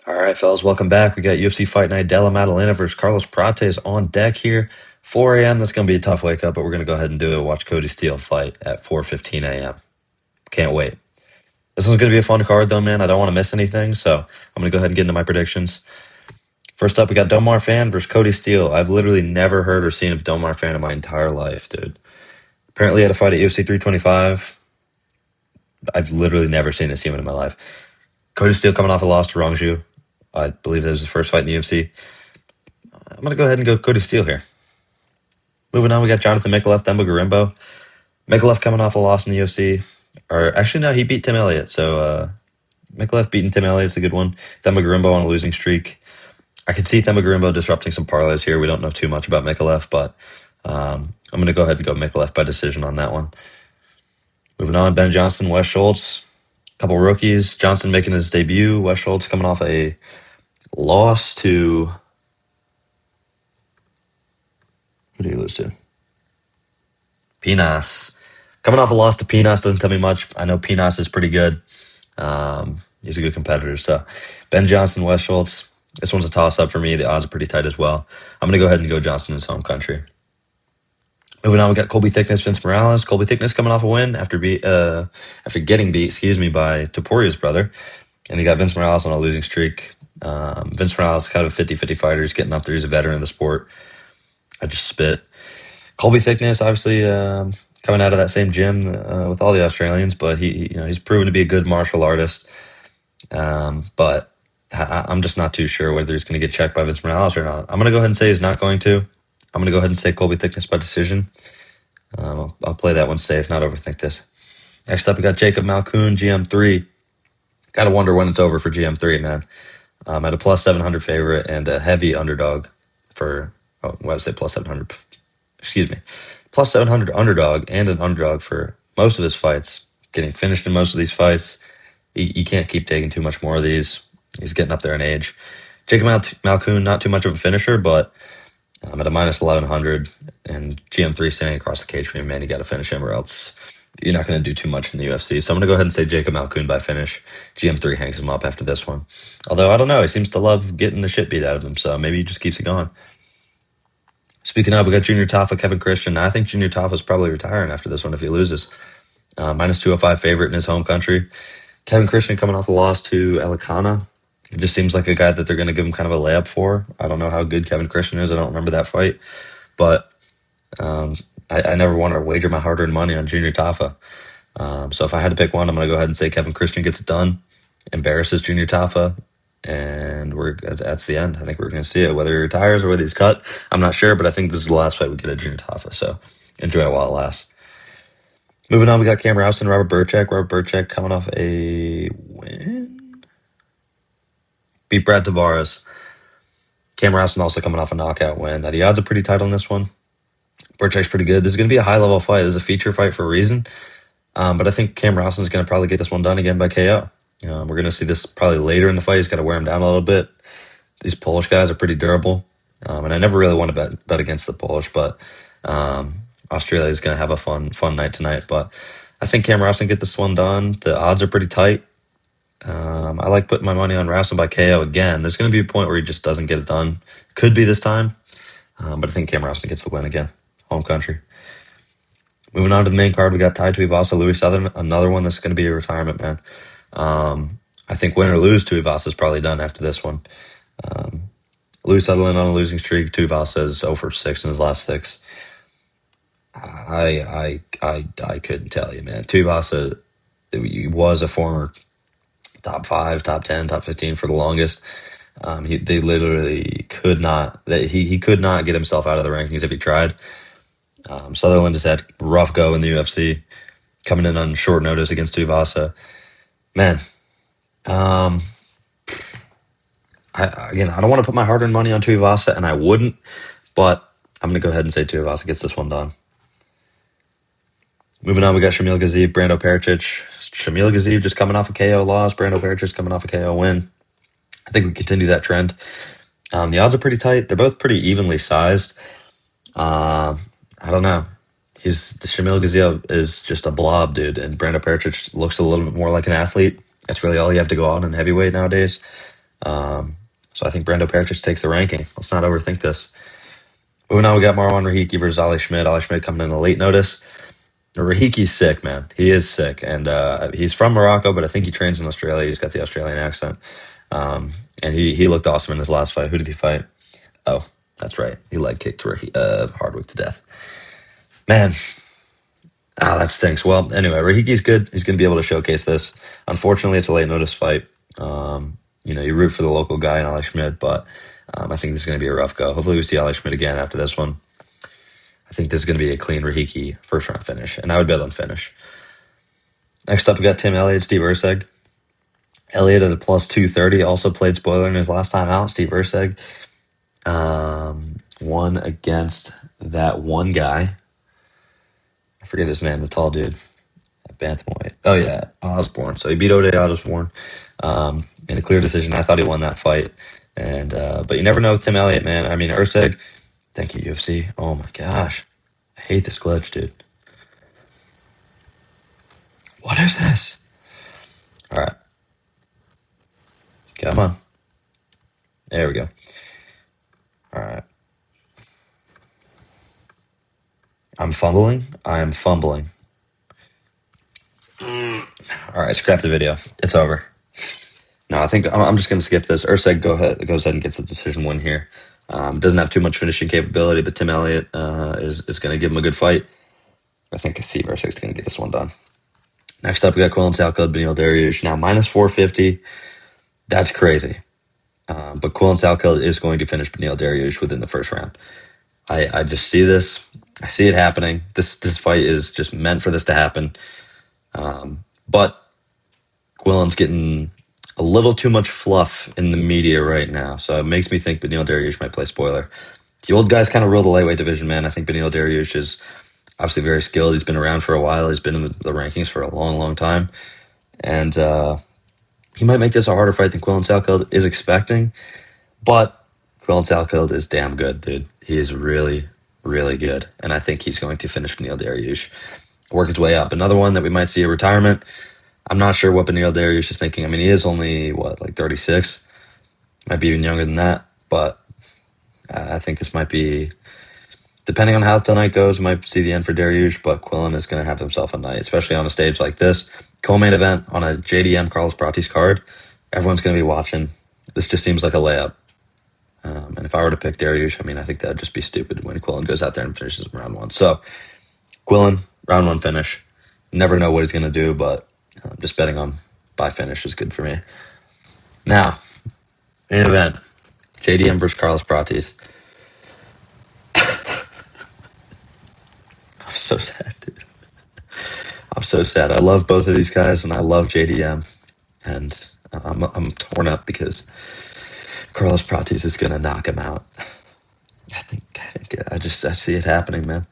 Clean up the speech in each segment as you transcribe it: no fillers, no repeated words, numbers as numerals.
All right, fellas, welcome back. We got UFC Fight Night, Della Maddalena versus Carlos Prates on deck here. 4 a.m. That's going to be a tough wake up, but we're going to go ahead and do it. Watch Cody Steele fight at 4:15 a.m. Can't wait. This one's going to be a fun card, though, man. I don't want to miss anything, so I'm going to go ahead and get into my predictions. First up, we got Domar Fan versus Cody Steele. I've literally never heard or seen of Domar Fan in my entire life, dude. Apparently, he had a fight at UFC 325. I've literally never seen this human in my life. Cody Steele coming off a loss to Rongju. I believe that was his first fight in the UFC. I'm going to go ahead and go Cody Steele here. Moving on, we got Jonathan Mikalev, Themba Gorimbo. Mikalev coming off a loss in the UFC. Or actually, no, he beat Tim Elliott. So Mikalev beating Tim Elliott's a good one. Themba Gorimbo on a losing streak. I could see Themba Gorimbo disrupting some parlays here. We don't know too much about Mikalev, but I'm going to go ahead and go Mikalev by decision on that one. Moving on, Ben Johnson, Wes Schultz. Couple rookies. Johnson making his debut. Wes Schultz coming off a loss to... Who did he lose to? Pinas. Coming off a loss to Pinas doesn't tell me much. I know Pinas is pretty good. He's a good competitor. So Ben Johnson, Wes Schultz. This one's a toss-up for me. The odds are pretty tight as well. I'm going to go ahead and go Johnson in his home country. Moving on, we got Colby Thickness, Vince Morales. Colby Thickness coming off a win after getting beat, by Toporia's brother. And he got Vince Morales on a losing streak. Vince Morales is kind of a 50-50 fighter. He's getting up there. He's a veteran of the sport. I just spit. Colby Thickness, obviously, coming out of that same gym with all the Australians, but he's proven to be a good martial artist. But I'm just not too sure whether he's going to get checked by Vince Morales or not. I'm going to go ahead and say he's not going to. I'm going to go ahead and say Colby Thickness by decision. I'll play that one safe, not overthink this. Next up, we got Jacob Malkoun, GM3. Got to wonder when it's over for GM3, man. At a plus 700 favorite and a heavy underdog for, what did I say, plus 700? Excuse me. Plus 700 underdog and an underdog for most of his fights. Getting finished in most of these fights. You can't keep taking too much more of these. He's getting up there in age. Jacob Malkoun, not too much of a finisher, but at a minus 1100 and GM3 standing across the cage for you, man, you got to finish him or else you're not going to do too much in the UFC. So I'm going to go ahead and say Jacob Malkoun by finish. GM3 hangs him up after this one. Although, I don't know, he seems to love getting the shit beat out of him, so maybe he just keeps it going. Speaking of, we got Junior Tafa, Kevin Christian. Now, I think Junior Tafa is probably retiring after this one if he loses. Minus 205 favorite in his home country. Kevin Christian coming off a loss to Elikana. It just seems like a guy that they're going to give him kind of a layup for. I don't know how good Kevin Christian is. I don't remember that fight. But I never want to wager my hard-earned money on Junior Tafa. So if I had to pick one, I'm going to go ahead and say Kevin Christian gets it done, embarrasses Junior Tafa, and that's the end. I think we're going to see it. Whether he retires or whether he's cut, I'm not sure, but I think this is the last fight we get at Junior Tafa. So enjoy it while it lasts. Moving on, we got Cam Rouston, Robert Burchak. Robert Burchak coming off a win. Beat Brad Tavares. Cam Rouston also coming off a knockout win. Now, the odds are pretty tight on this one. Burchak's pretty good. This is going to be a high-level fight. This is a feature fight for a reason. But I think Cam Rouston's going to probably get this one done again by KO. We're going to see this probably later in the fight. He's got to wear him down a little bit. These Polish guys are pretty durable. And I never really want to bet against the Polish, but Australia is going to have a fun night tonight. But I think Cam Rouston get this one done. The odds are pretty tight. I like putting my money on Rouston by KO again. There's going to be a point where he just doesn't get it done. Could be this time. But I think Cam Rouston gets the win again. Home country. Moving on to the main card, we got Tai Tuivasa, Louis Southern. Another one that's going to be a retirement, man. I think win or lose, Tuivasa is probably done after this one. Louis Sutherland on a losing streak. Tuivasa is 0 for 6 in his last 6. I couldn't tell you, man. Tuivasa was a former top 5, top 10, top 15 for the longest. They literally could not. He could not get himself out of the rankings if he tried. Sutherland has had a rough go in the UFC, coming in on short notice against Tuivasa. Man, I don't want to put my hard-earned money on Tuivasa, and I wouldn't, but I'm going to go ahead and say Tuivasa gets this one done. Moving on, we got Shamil Gaziev, Brando Pericic. Shamil Gaziev just coming off a KO loss. Brando Pericic coming off a KO win. I think we continue that trend. The odds are pretty tight. They're both pretty evenly sized. I don't know. Shamil Gaziev is just a blob, dude, and Brando Pericic looks a little bit more like an athlete. That's really all you have to go on in heavyweight nowadays. So I think Brando Pertic takes the ranking. Let's not overthink this. Moving on, we got Marwan Rahiki versus Ali Schmidt. Ali Schmidt coming in a late notice. Rahiki's sick, man. He is sick. And he's from Morocco, but I think he trains in Australia. He's got the Australian accent. And he looked awesome in his last fight. Who did he fight? Oh, that's right. He leg kicked Hardwick to death. Man, that stinks. Well, anyway, Rahiki's good. He's going to be able to showcase this. Unfortunately, it's a late notice fight. You root for the local guy in Ali Schmidt, but I think this is going to be a rough go. Hopefully we see Ali Schmidt again after this one. I think this is going to be a clean Rahiki first round finish, and I would bet on finish. Next up, we got Tim Elliott, Steve Erceg. Elliott at a plus 230, also played spoiler in his last time out. Steve Erceg won against that one guy. I forget his name, the tall dude. Bantamweight. Oh, yeah, Osborne. So he beat Ode Osborne in a clear decision. I thought he won that fight. But you never know with Tim Elliott, man. I mean, Erceg, thank you, UFC. Oh, my gosh. I hate this glitch, dude. What is this? All right. Come on. There we go. All right. I'm fumbling. I am fumbling. All right, scrap the video. It's over. No, I think I'm just going to skip this. Erceg goes ahead and gets the decision win here. Doesn't have too much finishing capability, but Tim Elliott is going to give him a good fight. I think Steve Erceg's going to get this one done. Next up, we got Quillen Salcud, Beneil Dariush. Now, minus 450. That's crazy. But Quillen Salcud is going to finish Beneil Dariush within the first round. I just see this. I see it happening. This fight is just meant for this to happen. But Quillen's getting a little too much fluff in the media right now. So it makes me think Beneil Dariush might play spoiler. The old guys kind of rule the lightweight division, man. I think Beneil Dariush is obviously very skilled. He's been around for a while. He's been in the rankings for a long, long time. And he might make this a harder fight than Quillen Salcud is expecting. But Quillen Salcud is damn good, dude. He is really, really good. And I think he's going to finish Beneil Dariush, work his way up. Another one that we might see a retirement. I'm not sure what Beneil Dariush is thinking. I mean, he is only, 36? Might be even younger than that. But I think this might be, depending on how tonight goes, we might see the end for Dariush, but Quillen is going to have himself a night, especially on a stage like this. Co-main event on a JDM Carlos Prates card. Everyone's going to be watching. This just seems like a layup. And if I were to pick Dariush, I mean, I think that would just be stupid when Quillen goes out there and finishes round one. So, Quillen, round one finish. Never know what he's going to do, but just betting on by finish is good for me. Now, main event. JDM versus Carlos Prates. I'm so sad, dude. I'm so sad. I love both of these guys, and I love JDM. And I'm torn up because Carlos Prates is going to knock him out. I see it happening, man.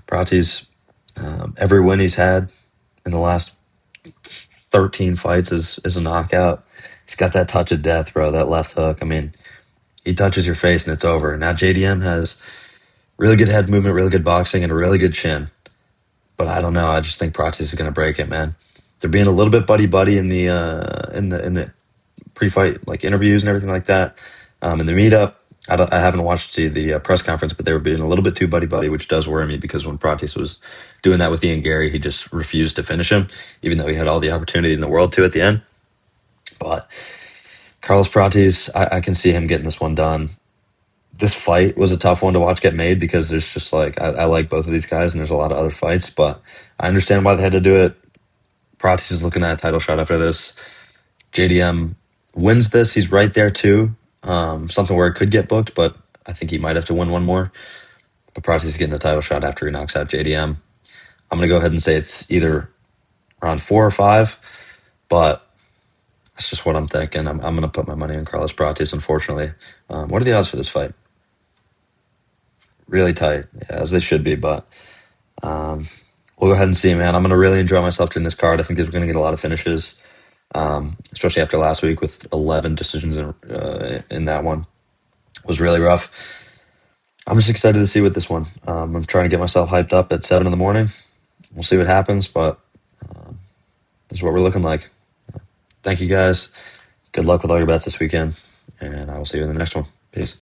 Prates, every win he's had in the last 13 fights is a knockout. He's got that touch of death, bro, that left hook. I mean, he touches your face and it's over. Now JDM has really good head movement, really good boxing, and a really good chin. But I don't know. I just think Prates is going to break it, man. They're being a little bit buddy in the pre-fight interviews and everything like that. In the meetup, I haven't watched the press conference, but they were being a little bit too buddy, which does worry me because when Prates was doing that with Ian Gary, he just refused to finish him, even though he had all the opportunity in the world to at the end. But Carlos Prates, I can see him getting this one done. This fight was a tough one to watch get made because there's just I like both of these guys and there's a lot of other fights, but I understand why they had to do it. Prates is looking at a title shot after this. JDM wins this. He's right there too. Something where it could get booked, but I think he might have to win one more. But Prates is getting a title shot after he knocks out JDM. I'm going to go ahead and say it's either around 4 or 5, but that's just what I'm thinking. I'm going to put my money on Carlos Prates, unfortunately. What are the odds for this fight? Really tight, as they should be, but we'll go ahead and see, man. I'm going to really enjoy myself during this card. I think we're going to get a lot of finishes, especially after last week with 11 decisions in that one. It was really rough. I'm just excited to see what this one. I'm trying to get myself hyped up at 7 in the morning. We'll see what happens, but this is what we're looking like. Thank you, guys. Good luck with all your bets this weekend. and I will see you in the next one. Peace.